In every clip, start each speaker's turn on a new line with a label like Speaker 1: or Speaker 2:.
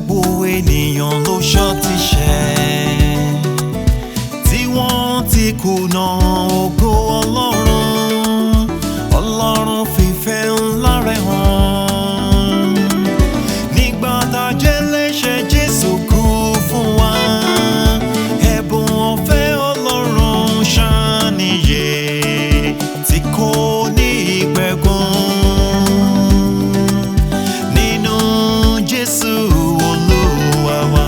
Speaker 1: gbogbo ènìyàn ló ṣọ́ ti ṣẹ̀, tí wọ́n ti kùnà ògo Ọlọ́run. Ọlọ́run fìfẹ́ ńlá rẹ̀ hàn. Nígbà tá a jẹ́ ẹlẹ́ṣẹ̀, Jésù kú fún wa. Ẹ̀bùn ọ̀fẹ́ Ọlọ́run ṣàníyè tí kò ní ìpẹ̀kun. Nínú Jésù Olúwa wa.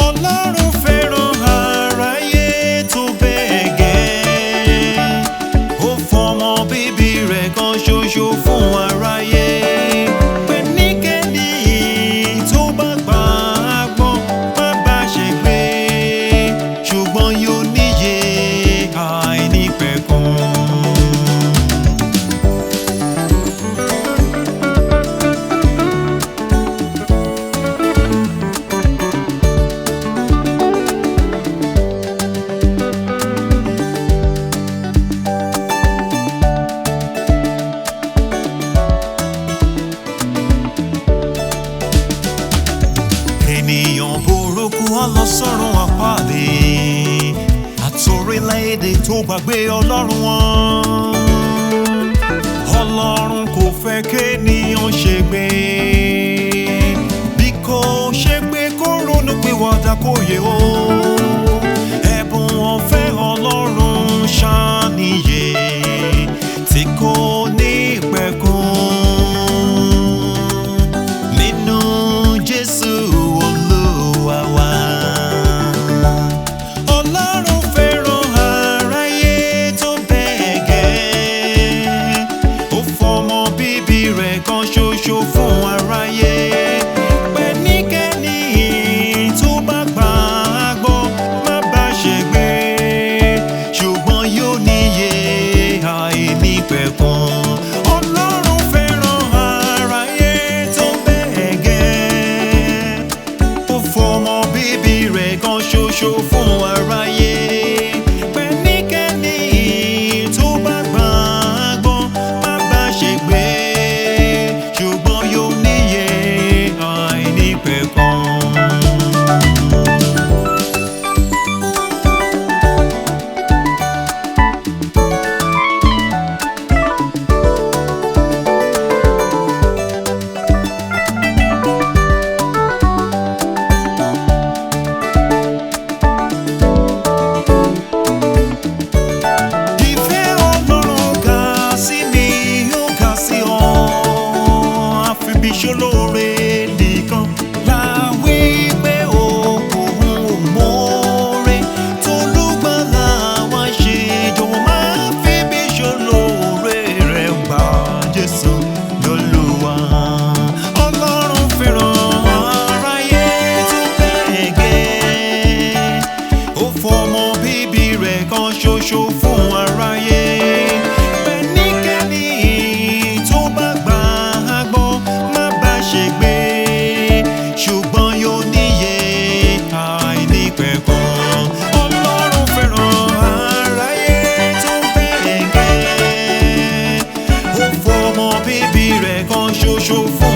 Speaker 1: Ọlọ́run fẹ́ràn aráyé tó bẹ́ẹ̀ gẹ́, ó fọmọ bíbí rẹ̀ kan ṣoṣo fún aráyé. Pẹ́nikẹ́ni tó bá gbà á gbọ́ má bá ṣègbé, ṣùgbọ́n yóò níyè àìnípẹ̀kun. Ènìyàn burúkú á lọ sọ́run àpáàdé, àtòrílẹ̀-èdè tó gbàgbé Ọlọ́run wọn. Ọlọ́run kò fẹ́ kéènìyàn ṣègbé, bí kò ṣe pé kó ronú pìwàdà kó yè o. Ẹ̀bùn ọ̀fẹ́ Ọlọ́run ṣàníyè tí kò ní ìpẹ̀kun. Nínú Jésù Olúwa wa. Ọlọ́run fẹ́ràn aráyé tó bẹ́ẹ̀ gẹ́, ó fọmọ bíbí rẹ̀ kan ṣoṣo fún aráyé. Pẹ́nikẹ́ni tó bá gbà á gbọ́ má bá ṣègbé, ṣùgbọ́n yóò níyè àìnípẹ̀kun. Ọlọ́run fẹ́ràn aráyé tó bẹ́ẹ̀ gẹ́, ó fọmọ bíbí rẹ̀ kan ṣoṣo fún aráyé. Pẹ́nikẹ́ni tó bá gbà á gbọ́ má bá ṣègbé, ṣùgbọ́n yóò níyè àìnípẹ̀kun. Ìfẹ́ Ọlọ́run ga sí mi, ó ga sí ọ. Àfi bí ṣolóore nìkan la wí pé òun ò mọ̀ọ́re. Tolúgbàlà wá ṣe, jọ̀wọ́ má fi bí ṣolóore rẹ̀ gbà Jésù lólúwa. Ọlọ́run fẹ́ràn aráyé tó bẹ́ẹ̀ gẹ́, ó fọmọ bíbí rẹ̀ kan ṣoṣo fún aráyé. Pẹ́nikẹ́ni tó bá gbà á gbọ́ má bá ṣègbé, ṣùgbọ́n yóò níyè àìnípẹ̀kun. Ọlọ́run fẹ́ràn aráyé tó bẹ́ẹ̀ gẹ́, ó fọmọ bíbí rẹ̀ kan ṣoṣo fún